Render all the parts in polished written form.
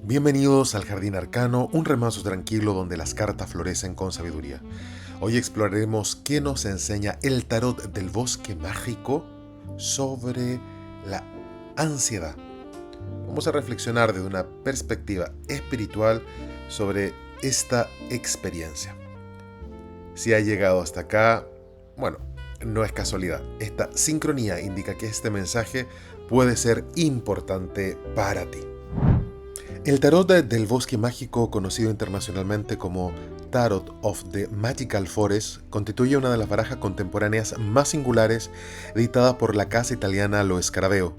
Bienvenidos al Jardín Arcano, un remanso tranquilo donde las cartas florecen con sabiduría. Hoy exploraremos qué nos enseña el tarot del bosque mágico sobre la ansiedad. Vamos a reflexionar desde una perspectiva espiritual sobre esta experiencia. Si ha llegado hasta acá, bueno, no es casualidad. Esta sincronía indica que este mensaje puede ser importante para ti. El tarot del bosque mágico, conocido internacionalmente como Tarot of the Magical Forest, constituye una de las barajas contemporáneas más singulares editada por la casa italiana Lo Scarabeo.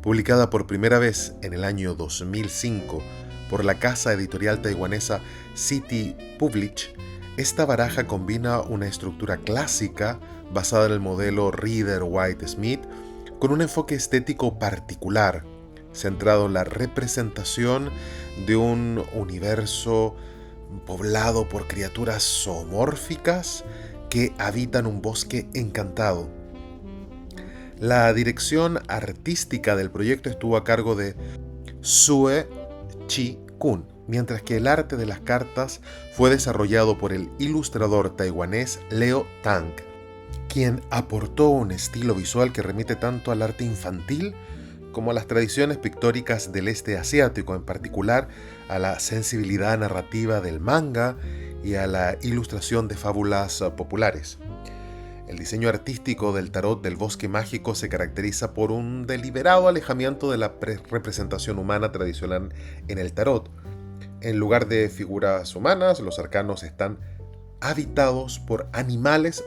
Publicada por primera vez en el año 2005 por la casa editorial taiwanesa City Publish, esta baraja combina una estructura clásica basada en el modelo Rider-Waite-Smith con un enfoque estético particular, centrado en la representación de un universo poblado por criaturas zoomórficas que habitan un bosque encantado. La dirección artística del proyecto estuvo a cargo de Sue Chi-kun, mientras que el arte de las cartas fue desarrollado por el ilustrador taiwanés Leo Tang, quien aportó un estilo visual que remite tanto al arte infantil como a las tradiciones pictóricas del este asiático, en particular a la sensibilidad narrativa del manga y a la ilustración de fábulas populares. El diseño artístico del tarot del bosque mágico se caracteriza por un deliberado alejamiento de la representación humana tradicional en el tarot. En lugar de figuras humanas, los arcanos están habitados por animales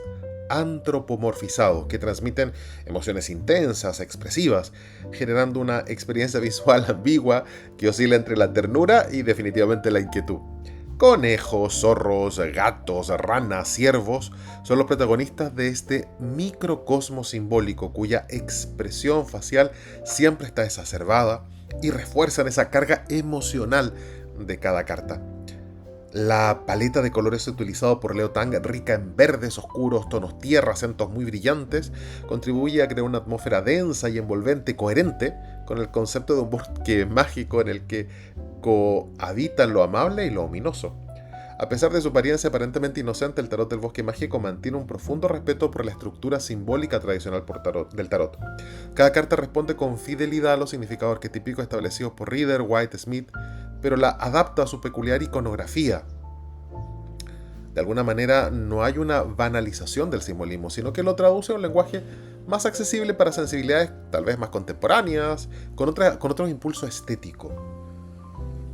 antropomorfizados que transmiten emociones intensas, expresivas, generando una experiencia visual ambigua que oscila entre la ternura y definitivamente la inquietud. Conejos, zorros, gatos, ranas, ciervos son los protagonistas de este microcosmos simbólico cuya expresión facial siempre está exacerbada y refuerzan esa carga emocional de cada carta. La paleta de colores utilizada por Leo Tang, rica en verdes oscuros, tonos tierra, acentos muy brillantes, contribuye a crear una atmósfera densa y envolvente, coherente con el concepto de un bosque mágico en el que cohabitan lo amable y lo ominoso. A pesar de su apariencia aparentemente inocente, el tarot del bosque mágico mantiene un profundo respeto por la estructura simbólica tradicional del tarot. Cada carta responde con fidelidad a los significados arquetípicos establecidos por Rider-Waite-Smith, pero la adapta a su peculiar iconografía. De alguna manera no hay una banalización del simbolismo, sino que lo traduce a un lenguaje más accesible para sensibilidades tal vez más contemporáneas, con otro impulso estético.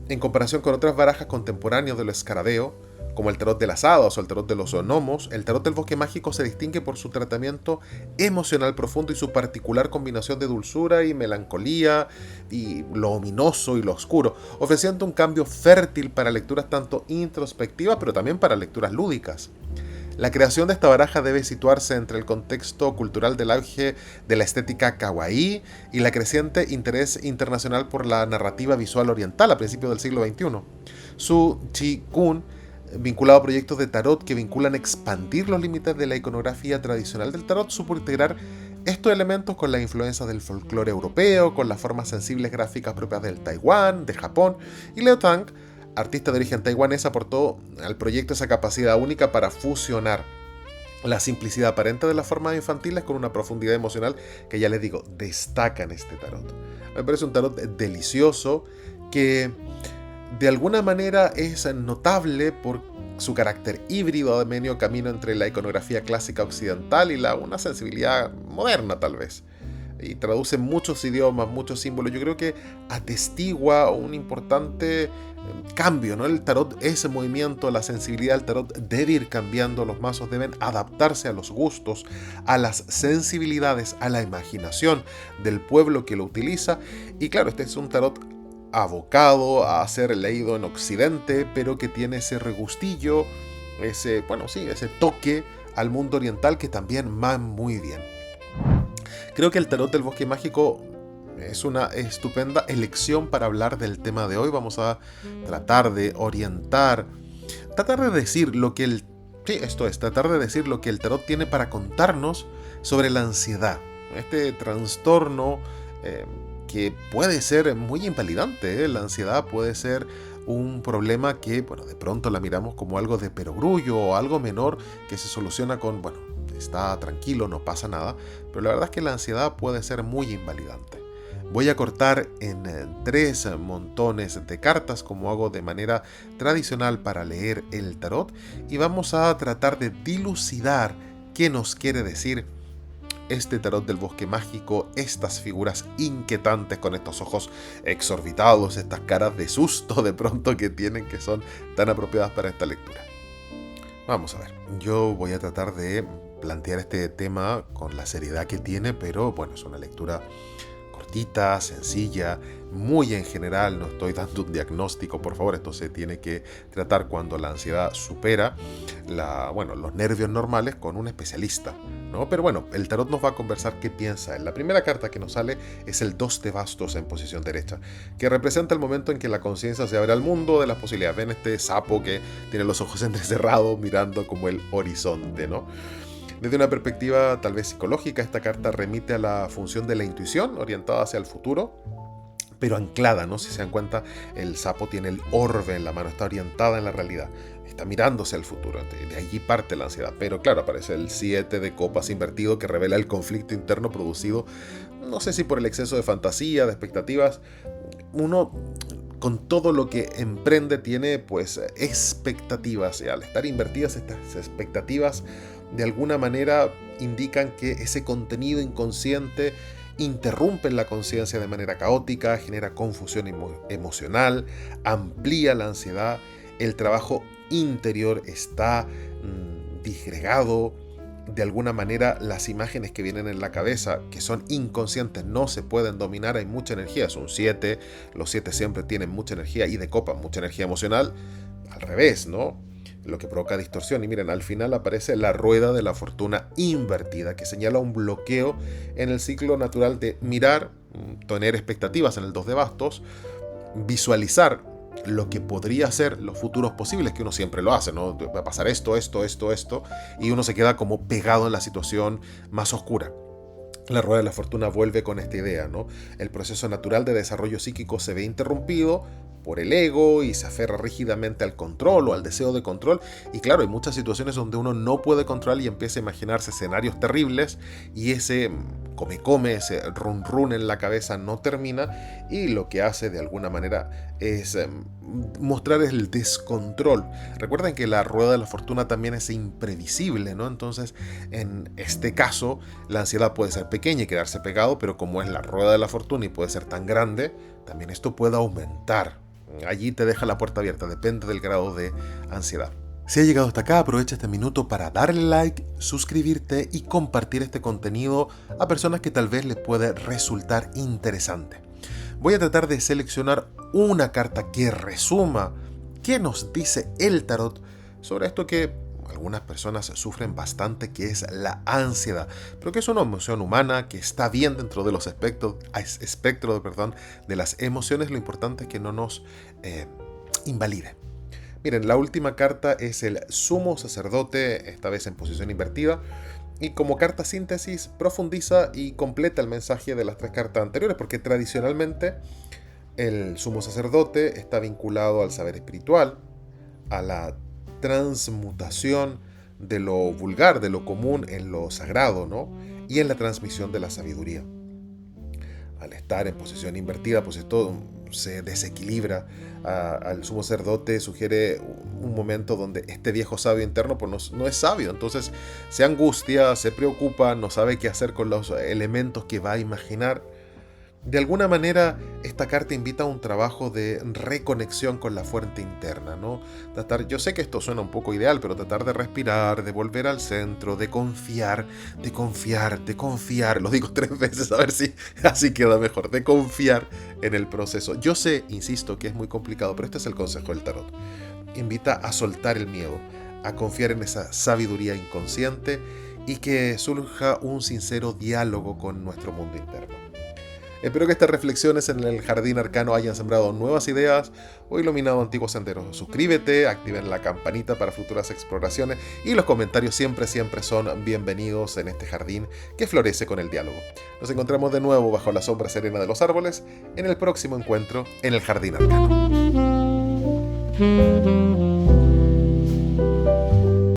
En comparación con otras barajas contemporáneas del escarabeo, como el tarot de las hadas o el tarot de los gnomos, el tarot del bosque mágico se distingue por su tratamiento emocional profundo y su particular combinación de dulzura y melancolía, y lo ominoso y lo oscuro, ofreciendo un cambio fértil para lecturas tanto introspectivas pero también para lecturas lúdicas. La creación de esta baraja debe situarse entre el contexto cultural del auge de la estética kawaii y la creciente interés internacional por la narrativa visual oriental a principios del siglo XXI. Su Chi-kun, vinculado a proyectos de tarot que vinculan expandir los límites de la iconografía tradicional del tarot, supo integrar estos elementos con la influencia del folclore europeo, con las formas sensibles gráficas propias del Taiwán, de Japón, y Leo Tang, artista de origen taiwanés, aportó al proyecto esa capacidad única para fusionar la simplicidad aparente de las formas infantiles con una profundidad emocional que, ya les digo, destaca en este tarot. Me parece un tarot delicioso que de alguna manera es notable por su carácter híbrido de medio camino entre la iconografía clásica occidental y una sensibilidad moderna tal vez. Y traduce muchos idiomas, muchos símbolos. Yo creo que atestigua un importante cambio, ¿no? El tarot es movimiento, la sensibilidad del tarot debe ir cambiando, los mazos deben adaptarse a los gustos, a las sensibilidades, a la imaginación del pueblo que lo utiliza. Y claro, este es un tarot abocado a ser leído en Occidente, pero que tiene ese regustillo, ese toque al mundo oriental que también va muy bien. Creo que el tarot del bosque mágico es una estupenda elección para hablar del tema de hoy. Vamos a tratar de orientar, tratar de decir lo que tratar de decir lo que el tarot tiene para contarnos sobre la ansiedad, este trastorno que puede ser muy invalidante, ¿eh? La ansiedad puede ser un problema que, bueno, de pronto la miramos como algo de perogrullo o algo menor que se soluciona con, bueno, está tranquilo, no pasa nada, pero la verdad es que la ansiedad puede ser muy invalidante. Voy a cortar en tres montones de cartas como hago de manera tradicional para leer el tarot y vamos a tratar de dilucidar qué nos quiere decir este tarot del bosque mágico, estas figuras inquietantes con estos ojos exorbitados, estas caras de susto de pronto que tienen que son tan apropiadas para esta lectura. Vamos a ver, yo voy a tratar de plantear este tema con la seriedad que tiene, pero bueno, es una lectura cortita, sencilla, muy en general, no estoy dando un diagnóstico, por favor, esto se tiene que tratar cuando la ansiedad supera los nervios normales con un especialista, ¿no? Pero bueno, el tarot nos va a conversar qué piensa. La primera carta que nos sale es el 2 de bastos en posición derecha, que representa el momento en que la conciencia se abre al mundo de las posibilidades. Ven este sapo que tiene los ojos entrecerrados mirando como el horizonte, ¿no? Desde una perspectiva tal vez psicológica, esta carta remite a la función de la intuición orientada hacia el futuro, pero anclada, ¿no? Si se dan cuenta, el sapo tiene el orbe en la mano, está orientada en la realidad, está mirándose al futuro, de allí parte la ansiedad. Pero claro, aparece el 7 de copas invertido que revela el conflicto interno producido, no sé si por el exceso de fantasía, de expectativas. Uno con todo lo que emprende tiene pues expectativas, y al estar invertidas estas expectativas de alguna manera indican que ese contenido inconsciente interrumpe la conciencia de manera caótica, genera confusión emocional, amplía la ansiedad, el trabajo interior está disgregado. De alguna manera las imágenes que vienen en la cabeza, que son inconscientes, no se pueden dominar, hay mucha energía, es un 7, los 7 siempre tienen mucha energía y de copa mucha energía emocional, al revés, ¿no? Lo que provoca distorsión. Y miren, al final aparece la rueda de la fortuna invertida, que señala un bloqueo en el ciclo natural de mirar, tener expectativas en el 2 de bastos, visualizar lo que podría ser los futuros posibles, que uno siempre lo hace, ¿no? Va a pasar esto, y uno se queda como pegado en la situación más oscura. La rueda de la fortuna vuelve con esta idea, ¿no? El proceso natural de desarrollo psíquico se ve interrumpido por el ego y se aferra rígidamente al control o al deseo de control. Y claro, hay muchas situaciones donde uno no puede controlar y empieza a imaginarse escenarios terribles y ese ese run run en la cabeza no termina, y lo que hace de alguna manera es mostrar el descontrol. Recuerden que la rueda de la fortuna también es imprevisible, ¿no? Entonces, en este caso, la ansiedad puede ser pequeña y quedarse pegado, pero como es la rueda de la fortuna y puede ser tan grande, también esto puede aumentar. Allí te deja la puerta abierta, depende del grado de ansiedad. Si has llegado hasta acá, aprovecha este minuto para darle like, suscribirte y compartir este contenido a personas que tal vez les puede resultar interesante. Voy a tratar de seleccionar una carta que resuma qué nos dice el tarot sobre esto que algunas personas sufren bastante, que es la ansiedad, pero que es una emoción humana que está bien dentro de los espectro de las emociones. Lo importante es que no nos invalide. Miren, la última carta es el sumo sacerdote, esta vez en posición invertida, y como carta síntesis profundiza y completa el mensaje de las tres cartas anteriores, porque tradicionalmente el sumo sacerdote está vinculado al saber espiritual, a la transmutación de lo vulgar, de lo común en lo sagrado, ¿no? Y en la transmisión de la sabiduría. Al estar en posición invertida, pues esto se desequilibra. Al sumo sacerdote sugiere un momento donde este viejo sabio interno pues no es sabio, entonces se angustia, se preocupa, no sabe qué hacer con los elementos que va a imaginar. De alguna manera, esta carta invita a un trabajo de reconexión con la fuente interna, ¿no? Yo sé que esto suena un poco ideal, pero tratar de respirar, de volver al centro, de confiar, lo digo 3 veces a ver si así queda mejor, de confiar en el proceso. Yo sé, insisto, que es muy complicado, pero este es el consejo del tarot. Invita a soltar el miedo, a confiar en esa sabiduría inconsciente y que surja un sincero diálogo con nuestro mundo interno. Espero que estas reflexiones en el Jardín Arcano hayan sembrado nuevas ideas o iluminado antiguos senderos. Suscríbete, activen la campanita para futuras exploraciones y los comentarios siempre son bienvenidos en este jardín que florece con el diálogo. Nos encontramos de nuevo bajo la sombra serena de los árboles en el próximo encuentro en el Jardín Arcano.